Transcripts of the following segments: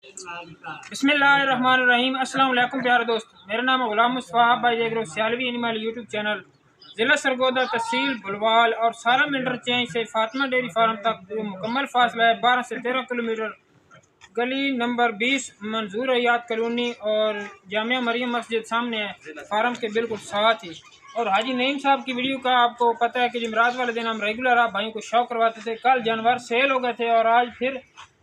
बिस्मिल्लाहिर्रहमानिर्रहीम। अस्सलाम वालेकुम प्यारे दोस्त, मेरा नाम है गुलाम मुस्तफ़ा। आप भाई देख रहे हो सियालवी एनिमल यूट्यूब चैनल। ज़िला सरगोदा, तहसील बुलवाल और सालम इंटरचेंज से फातिमा डेयरी फार्म तक जो मुकम्मल फासला है 12 से 13 किलोमीटर। गली नंबर 20 मंजूर हयात कॉलोनी और जामिया मरियम मस्जिद सामने है, फार्म के बिल्कुल साथ ही। और हाजी नईम साहब की वीडियो का आपको पता है कि जुमेरात वाले दिन हम रेगुलर आप भाइयों को शौक करवाते थे। कल जानवर सेल हो गए थे और आज फिर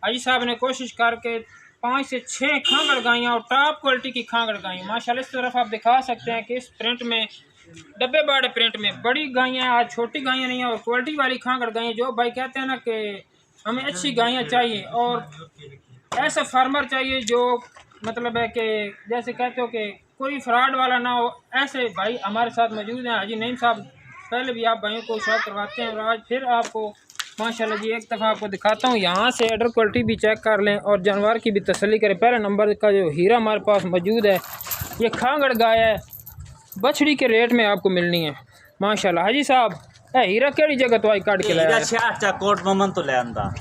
हाजी साहब ने कोशिश करके 5 से 6 खांगड़ गायें और टॉप क्वालिटी की खांगड़ गायें माशाल्लाह इस तरफ आप दिखा सकते हैं कि इस प्रिंट में डब्बे बाड़े प्रिंट में बड़ी गायें, आज छोटी गायें नहीं है और क्वालिटी वाली खांगड़ गायें। जो भाई कहते हैं ना कि हमें अच्छी गायें चाहिए और ऐसा फार्मर चाहिए जो मतलब है कि जैसे कहते हो कि कोई फ्रॉड वाला ना हो, ऐसे भाई हमारे साथ मौजूद हैं। हाजी नईम साहब पहले भी आप भाइयों को शौक करवाते हैं और आज फिर आपको माशाल्लाह जी एक दफ़ा आपको दिखाता हूँ। यहाँ से अडर क्वालिटी भी चेक कर लें और जानवर की भी तसल्ली करें। पहले नंबर का जो हीरा हमारे पास मौजूद है ये खांगड़ गाय है, बछड़ी के रेट में आपको मिलनी है माशाल्लाह। हाजी साहब हीरा केड़ी जगह तो आई काट के लाया? कोट मोमन तो ले आंदा।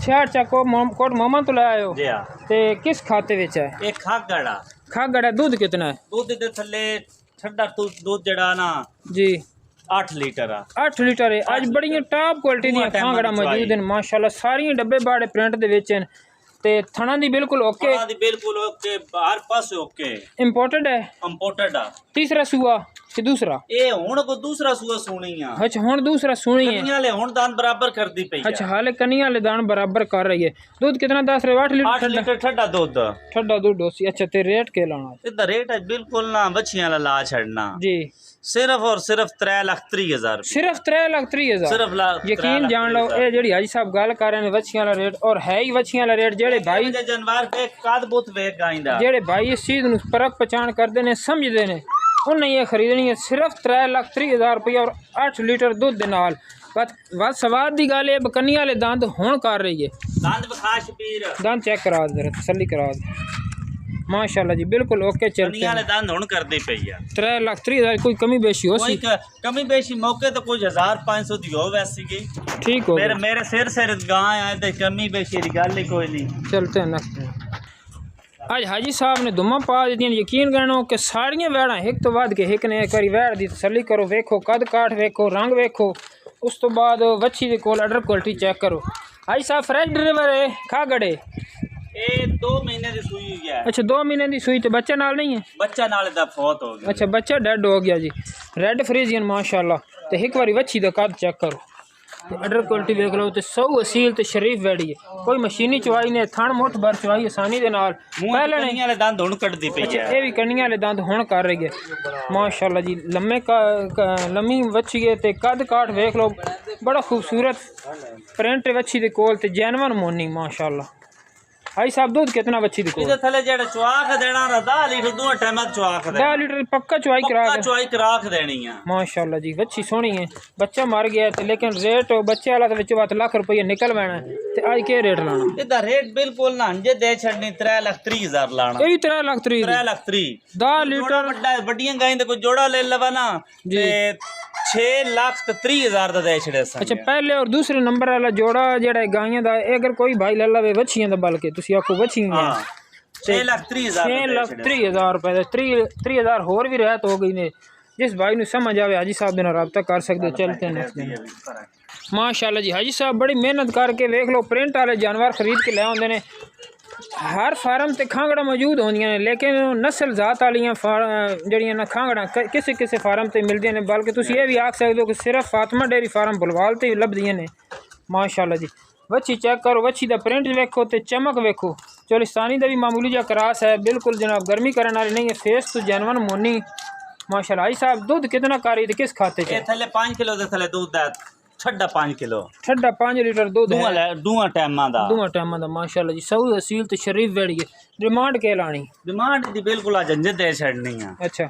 कोट मोमन तो ले आयो जी हां। ते किस खाते विच है? एक खागड़ा। खागड़ा दूध कितना है? दूध दे थले ठंडा दूध जड़ा ना जी 8 लीटर आ। 8 लीटर है। आज बड़ी टॉप क्वालिटी दी खांगड़ा मौजूद हैं माशाल्लाह, सारी डब्बे बाड़े प्रिंट दे विच हैं ते थणा दी बिल्कुल ओके। थणा दी बिल्कुल ओके, हर पासे ओके। इंपोर्टेड है? इंपोर्टेड आ। तीसरा सूआ कि दूसरा? ए हुण को दूसरा सूआ सुनी आ। अच्छा हुण दूसरा सुनी है। कन्नियां ले हुण दान बराबर कर दी पई। अच्छा हाले कन्नियां ले दान बराबर कर रही है। दूध कितना दस रहे? 8 लीटर। 8 लीटर ठंडा दूध। ठंडा दूध दोसी। अच्छा ते रेट के लाना? इदा रेट है बिल्कुल ना बच्चियां ला छड़ना जी, सिर्फ और सिर्फ 3,30,000। सिर्फ 3,30,000 सिर्फ यकीन जान लो। ये जेडी हाजी साहब गल कर रहे हैं वछियां वाला रेट और है ही वछियां वाला रेट। जेडे भाई जानवर पे काद बुत वेख गाइंदा, जेडे भाई इस चीज नु परख पहचान करते ने समझते ने उन्हें ये खरीदनी है सिर्फ 3,30,000 रुपया और 8 लीटर दूध दे नाल। बस स्वाद दी गल है बकनी वाले दंद हुण कर रही है। दंद बखा शबीर, दंद चेक करा जरा तसल्ली करा माशाल्लाह जी बिल्कुल ओके चलते हैं। दांत हुण करदी पई है। 3,30,000 कोई कमी बेशी हो सी? कमी बेशी मौके तो कुछ 1,500 दी हो वैसी की ठीक हो। मेरे सिर गाय आए ते कमी बेशी दी गल ही कोई नहीं। चलते हैं नेक्स्ट। आज हाजी साहब ने दुमा पा दी। यकीन करना कि सारियां वैड़ा एक तो बाद के एक ने एक बारी वैड़ की तसल्ली करो, वेखो कद काठ वेखो, रंग वेखो, उस तो बाद वच्छी के कोल अडर क्वालिटी चेक करो। हाजी साहब फ्रेश डिलीवर है खागड़े? ये 2 महीने की सुई हुई है। अच्छा 2 महीने की सुई तो बच्चा नाल नहीं है? बच्चा नाल दा फौत हो गया। अच्छा बच्चा डेड हो गया जी। रेड फ्रीजियन माशाल्लाह। तो एक बारी वच्छी का कद चेक करो, अडर क्वालिटी देख लो तो सौ असील तो शरीफ बैठी है। कोई मशीनी चवाई ने थण मुठ भर चवाई आसानी दे नाल। पहले ने वाले दंद हुण कटदी पई है। अच्छा ये भी कन्नियां वाले दंद हुण कर रही है माशाल्लाह जी। लम्मे का लम्मी वच्छी है ते कद काठ देख लो, बड़ा खूबसूरत प्रिंट वच्छी दे कोल ते जैनवन मोनी माशाल्लाह। हाई साहब दूध कितना वच्छी दे कोल? इदे थले जेड़ा चवाख देना ना 10 लीटर दो टाइम चवाख दे। 10 लीटर पक्का चवाई करा देनी है माशाल्लाह जी। वच्छी सोहनी है। बच्चा मर गया ते लेकिन रेट बच्चे वाला ते विच बात लाख रुपया निकल बैना ते आज के रेट लाना? इदा रेट बिल्कुल ना जे दे छड़नी 3,30,000 लाना। ए 3,30,000 3,30,000 10 लीटर बड़ियां गायें ते कोई जोड़ा ले लवा ना ते 6,30,000 दा दे छड़े। अच्छा पहले और दूसरे नंबर वाला जोड़ा जेड़ा गायें दा अगर कोई भाई ले लवे वच्छियां दा बल्कि तुसी आखो वच्छियां 6,30,000 रुपए दा 30,000 होर भी रहत हो गई ने। जिस भाई नु समझ आवे हाजी साहब दे नाल राब्ता कर सकदे। चलते हैं नेक्स्ट दिन माशाल्लाह जी। हाजी साहब बड़ी मेहनत करके देख लो प्रिंट वाले जानवर खरीद के ले आउंदे ने। हर फार्म ते खांगड़ा मौजूद होंदियां ने लेकिन नस्ल जात वालियां जड़ियां ना खांगड़ा किसी किसी फार्म ते मिलदियां ने। बल्कि तुसी ये भी आख सकदे हो कि सिर्फ फातिमा डेयरी फार्म बुलवाल ते लभदियां ने माशाल्लाह जी। वच्छी चेक करो, वच्छी दा प्रिंट वेखो ते चमक वेखो। चोलिस्तानी दा भी मामूली जा क्रास है, बिल्कुल जनाब गर्मी करने वाली नहीं है। फेस तो जैनवन मोनी माशाल्लाह। हाजी साहब दूध कितना कारी ते किस खाते च? थले 5 किलो दे थले दूध दा ठड्डा 5 किलो ठड्डा 5 लीटर दूध है दुआ टाइमां दा माशाल्लाह जी। सऊ असील ते शरीफ बैठ गए। डिमांड के लानी? डिमांड दी बिल्कुल आ जंजे दे छड़नी है। अच्छा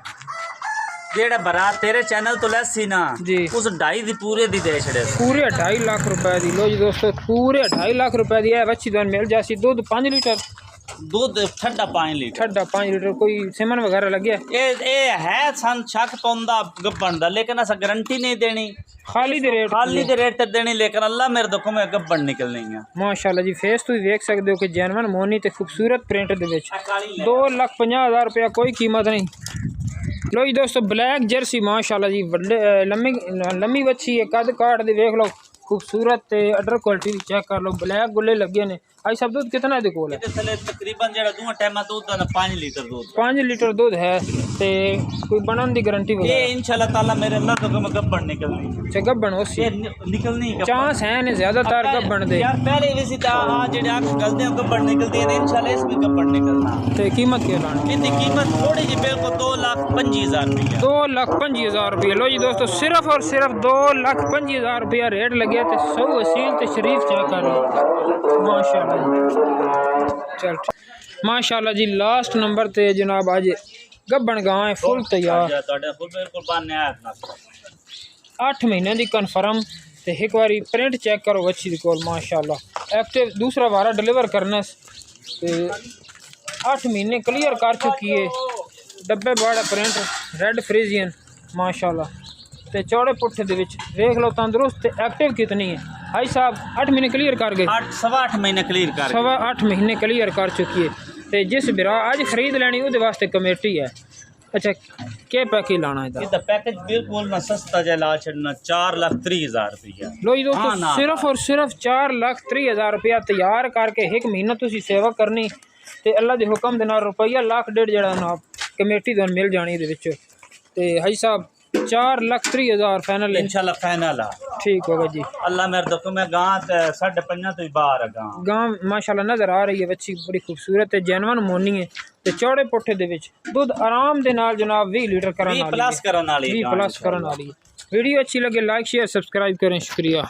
जेड़ा बरात तेरे चैनल तो लस्सी ना जी उस 2.5 दी पूरे दी दे छड़े। पूरे 2.5 लाख रुपए दी। लो जी दोस्तों पूरे 2.5 लाख रुपए दी है वच्छी दान मिल जासी। दूध 5 लीटर दूध ठंडा 5 लीटर ठंडा 5 लीटर। कोई सिमन वगैरह लगे? ए है सन शक पौंदा गब्बन दा लेकिन अस गारंटी नहीं देनी ਖਾਲੀ ਦੇ ਰੇਟ खाली दे रेट ते देनी, लेकिन अल्लाह मेरे दुख में गब्बन निकलनी है। माशाल्लाह जी फेस तुसीं वेख सकदे हो कि जैनवन मोनी ते खूबसूरत प्रिंट दे विच 2,50,000 रुपया कोई कीमत नहीं। लो जी दोस्तों ब्लैक जर्सी माशाल्लाह जी लम्मी बच्ची है, कद काट दे वेख लो खूबसूरत ते अडर क्वालिटी चेक कर लो, ब्लैक गुल्ले लगे ने। आई सब दूध कितना दे कोल है? तकरीबन जेड़ा दूं टाइम दूध दा 5 लीटर दूध 5 लीटर दूध है ते कोई बनन दी गारंटी ये इंशाल्लाह ताला मेरे अल्लाह दुख में गब्बन निकलनी। अच्छा गब्बन उसी ये निकलनी चांस है ने ज्यादातर गब्बन दे यार, पहले भी सी ता आ जेड़े आख गलदे हैं गब्बन निकलदी है, इंशाल्लाह इसमें गब्बन निकलना। ते कीमत क्या लानी? इनकी कीमत थोड़ी जी बिल्कुल 2,25,000 रुपया। 2,25,000 रुपया। लो जी दोस्तों सिर्फ और सिर्फ 2,25,000 रुपया रेट लगे ते सौ असील ते शरीफ चेक कर लो माशाल्लाह। चल माशाल्लाह जी लास्ट नंबर ते जनाब आज गब्बन गां है फुल तैयार, 8 महीने दी कन्फर्म ते एक बारी प्रिंट चेक करो अच्छी दी कोल माशाल्लाह। एक्टिव दूसरा वारा डिलीवर करने ते 8 महीने क्लियर कर चुकी है, डब्बे बड़ा प्रिंट रेड फ्रीजियन माशाल्लाह ते चौड़े पुट्ठे दे विच वेख लो तंदुरुस्त ते एक्टिव कितनी है। भाई साहब 8 महीने क्लियर कर गए, 8 महीने क्लियर कर 8 महीने क्लियर कर चुकी है। ते जिस बिरा अज खरीद लैनी उहदे वास्ते कमेटी है। अच्छा क्या पैकेज लाना है? इसदा पैकेज बिल्कुल ना सस्ता जा ला छड़ना 4,30,000 रुपया। लो जी दोस्तों सिर्फ और सिर्फ 4,30,000 रुपया तैयार करके एक महीना तुसी सेवा करनी ते अल्लाह दे हुक्म दे नाल रुपया 1,00,000 जेड़ा ना कमेटी दोन मिल जानी इहदे विच। ते भाई साहब 4,30,000 फाइनल है इंशाल्लाह फाइनल है। ठीक होगा जी। अल्लाह मेरे दुख में गां 5.5 तो बाहर है गां माशाल्लाह नजर आ रही है, बच्ची बड़ी खूबसूरत है, जैनवन मोनी है ते चौड़े पुट्ठे दे विच दूध आराम दे नाल जनाब 20 लीटर करन वाली 20 प्लस करन वाली 20 प्लस करन वाली। वीडियो अच्छी लगे लाइक शेयर सब्सक्राइब करें, शुक्रिया।